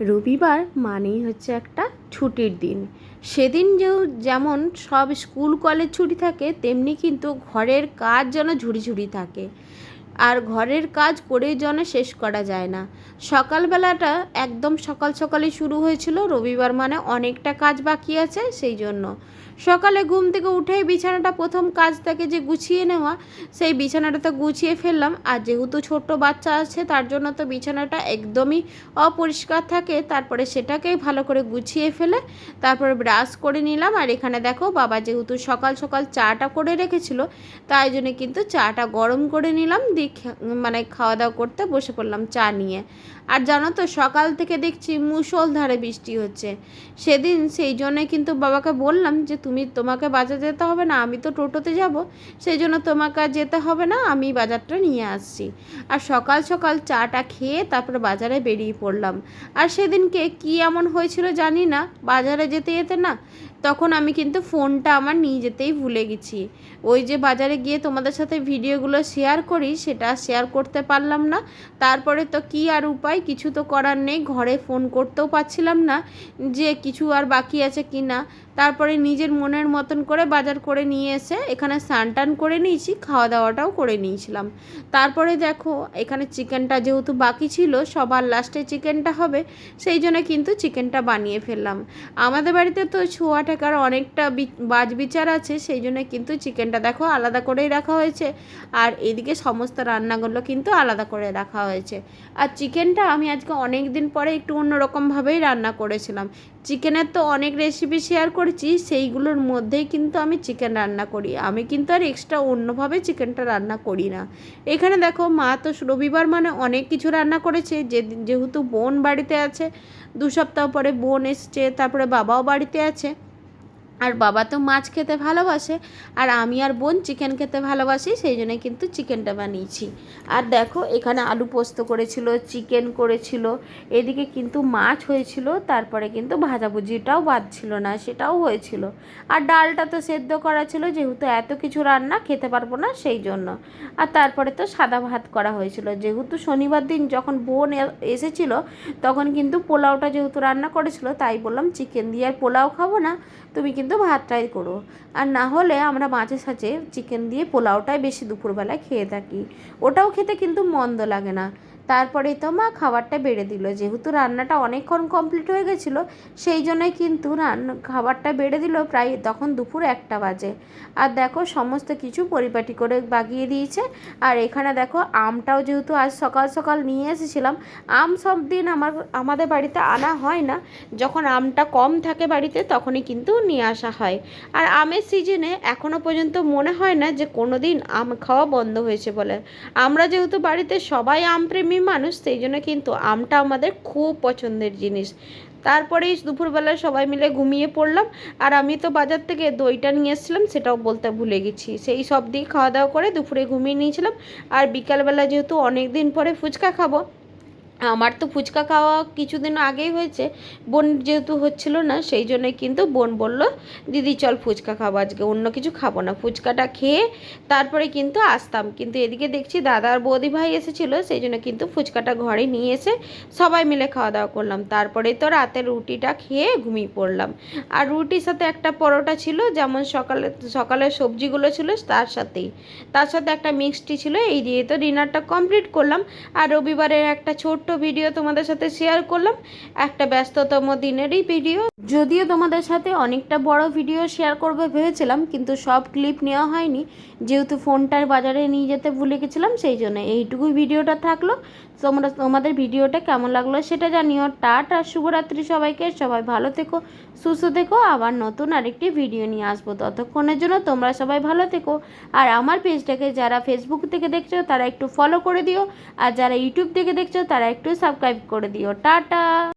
রবিবার মানেই হচ্ছে একটা ছুটির দিন। সেদিন যেমন সব স্কুল কলেজ ছুটি থাকে, তেমনি কিন্তু ঘরের কাজ যেন ঝুড়ি ঝুড়ি থাকে। আর ঘরের কাজ করেই যেন শেষ করা যায় না। সকালবেলাটা একদম সকাল সকালই শুরু হয়েছিল। রবিবার মানে অনেকটা কাজ বাকি আছে, সেই জন্য সকালে ঘুম থেকে উঠেই বিছানাটা প্রথম কাজ থাকে যে গুছিয়ে নেওয়া। সেই বিছানাটা তো গুছিয়ে ফেললাম। আর যেহেতু ছোট্ট বাচ্চা আছে, তার জন্য তো বিছানাটা একদমই অপরিষ্কার থাকে। তারপরে সেটাকে ভালো করে গুছিয়ে ফেলে তারপরে ব্রাশ করে নিলাম। আর এখানে দেখো, বাবা যেহেতু সকাল সকাল চাটা করে রেখেছিল, তাই জন্য কিন্তু চাটা গরম করে নিলাম, দিয়ে মানে খাওয়া দাওয়া করতে বসে পড়লাম চা নিয়ে। আর জানো তো, সকাল থেকে দেখছি মুষলধারে বৃষ্টি হচ্ছে। সেদিন সেই জন্যে কিন্তু বাবাকে বললাম যে তোমাকে বাজার যেতে হবে না, আমি তো টোটোতে যাব, সেই জন্য তোমাকে আর যেতে হবে না, আমি বাজারটা নিয়ে আসছি। আর সকাল সকাল চাটা খেয়ে তারপরে বাজারে বেরিয়ে পড়লাম। আর সেদিনকে কি এমন হয়েছিল জানি না, বাজারে যেতে যেতে না, তখন আমি কিন্তু ফোনটা আমার নিয়ে যেতেই ভুলে গেছি। ওই যে বাজারে গিয়ে তোমাদের সাথে ভিডিওগুলো শেয়ার করি, সেটা শেয়ার করতে পারলাম না। তারপরে তো কি আর উপায়, কিছু তো করার নেই, ঘরে ফোন করতেও পারছিলাম না যে কিছু আর বাকি আছে কি না। তারপরে নিজের মনের মতন করে বাজার করে নিয়ে এসে এখানে স্নান টান করে নিয়েছি, খাওয়া দাওয়াটাও করে নিয়েছিলাম। তারপরে দেখো, এখানে চিকেনটা যেহেতু বাকি ছিল, সবার লাস্টে চিকেনটা হবে, সেই জন্য কিন্তু চিকেনটা বানিয়ে ফেললাম। আমাদের বাড়িতে তো ছোঁয়া টেকার অনেকটা বাজ বিচার আছে, সেই জন্য কিন্তু চিকেনটা দেখো আলাদা করেই রাখা হয়েছে। আর এদিকে সমস্ত রান্নাগুলো কিন্তু আলাদা করে রাখা হয়েছে। আর চিকেনটা আমি আজকে অনেক দিন পরে একটু অন্যরকমভাবেই রান্না করেছিলাম। চিকেনের তো অনেক রেসিপি শেয়ার করেছি, সেইগুলোর মধ্যেই কিন্তু আমি চিকেন রান্না করি। আমি কিন্তু আর এক্সট্রা অন্যভাবে চিকেনটা রান্না করি না। এখানে দেখো, মা তো রবিবার মানে অনেক কিছু রান্না করেছে। যেহেতু বোন বাড়িতে আছে, 2 সপ্তাহ পরে বোন এসছে, তারপরে বাবাও বাড়িতে আছে। আর বাবা তো মাছ খেতে ভালোবাসে, আর আমি আর বোন চিকেন খেতে ভালোবাসি, সেই জন্য কিন্তু চিকেনটা বানিয়েছি। আর দেখো, এখানে আলু পোস্ত করেছিল, চিকেন করেছিল, এদিকে কিন্তু মাছ হয়েছিল, তারপরে কিন্তু ভাজাভুজিটাও বাদ ছিল না, সেটাও হয়েছিল। আর ডালটা তো সেদ্ধ করা ছিল, যেহেতু এত কিছু রান্না খেতে পারবো না, সেই জন্য। আর তারপরে তো সাদা ভাত করা হয়েছিল, যেহেতু শনিবার দিন যখন বোন এসেছিল, তখন কিন্তু পোলাওটা যেহেতু রান্না করেছিল, তাই বললাম চিকেন দিয়ে আর পোলাও খাবো না, তুমি কিন্তু ভাতটাই করো। আর না হলে আমরা মাঝে সাঝে চিকেন দিয়ে পোলাওটাই বেশি দুপুরবেলায় খেয়ে থাকি, ওটাও খেতে কিন্তু মন্দ লাগে না। তারপরেই তো মা খাবারটা বেড়ে দিল, যেহেতু রান্নাটা অনেকক্ষণ কমপ্লিট হয়ে গেছিলো, সেই জন্যই কিন্তু খাবারটা বেড়ে দিল প্রায় তখন দুপুর 1টা বাজে। আর দেখো, সমস্ত কিছু পরিপাটি করে বাগিয়ে দিয়েছে। আর এখানে দেখো, আমটাও যেহেতু আজ সকাল সকাল নিয়ে এসেছিলাম, আম সব দিন আমাদের বাড়িতে আনা হয় না, যখন আমটা কম থাকে বাড়িতে তখনই কিন্তু নিয়ে আসা হয়। আর আমের সিজনে এখনও পর্যন্ত মনে হয় না যে কোনো দিন আম খাওয়া বন্ধ হয়েছে বলে। আমরা যেহেতু বাড়িতে সবাই আমপ্রেমী মানুষ, সেই জন্য কিন্তু আমটা আমাদের খুব পছন্দের জিনিস। তারপরেই দুপুরবেলায় সবাই মিলে ঘুমিয়ে পড়লাম। আর আমি তো বাজার থেকে দইটা নিয়ে এসেছিলাম, সেটাও বলতে ভুলে গেছি, সেই সব দিয়ে খাওয়া দাওয়া করে দুপুরে ঘুমিয়ে নিয়েছিলাম। আর বিকালবেলা যেহেতু অনেক দিন পরে ফুচকা খাবো, আমার তো ফুচকা খাওয়া কিছুদিন আগেই হয়েছে, বোন যেহেতু হচ্ছিল না, সেই জন্যে কিন্তু বোন বলল, দিদি চল ফুচকা খাবো, আজকে অন্য কিছু খাবো না, ফুচকাটা খেয়ে তারপরে কিন্তু আসতাম। কিন্তু এদিকে দেখছি দাদা আর বৌদি ভাই এসেছিলো, সেই জন্য কিন্তু ফুচকাটা ঘরে নিয়ে এসে সবাই মিলে খাওয়া দাওয়া করলাম। তারপরে তো রাতে রুটিটা খেয়ে ঘুমিয়ে পড়লাম। আর রুটির সাথে একটা পরোটা ছিল, যেমন সকালের সবজিগুলো ছিল তার সাথে একটা মিক্সটি ছিল, এই দিয়ে তো ডিনারটা কমপ্লিট করলাম। আর রবিবারের একটা ছোট্ট ভিডিও তোমাদের সাথে শেয়ার করলাম, একটা ব্যস্ততম দিনেরই ভিডিও। যদিও তোমাদের সাথে অনেকটা বড় ভিডিও শেয়ার করবে ভেবেছিলাম, কিন্তু সব ক্লিপ নেওয়া হয়নি, যেহেতু ফোনটার বাজারে নিয়ে যেতে ভুলে গেছিলাম, সেই জন্য এইটুকুই ভিডিওটা থাকলো। তোমাদের ভিডিওটা কেমন লাগলো সেটা জানিও। টাটা, শুভরাত্রি সবাইকে, সবাই ভালো থেকো, সুস্থ থেকো। আবার নতুন আরেকটি ভিডিও নিয়ে আসবো, ততক্ষণের জন্য তোমরা সবাই ভালো থেকো। আর আমার পেজটাকে যারা ফেসবুক থেকে দেখছো তারা একটু ফলো করে দিও, আর যারা ইউটিউব থেকে দেখছো তারা একটু সাবস্ক্রাইব করে দিও। টাটা।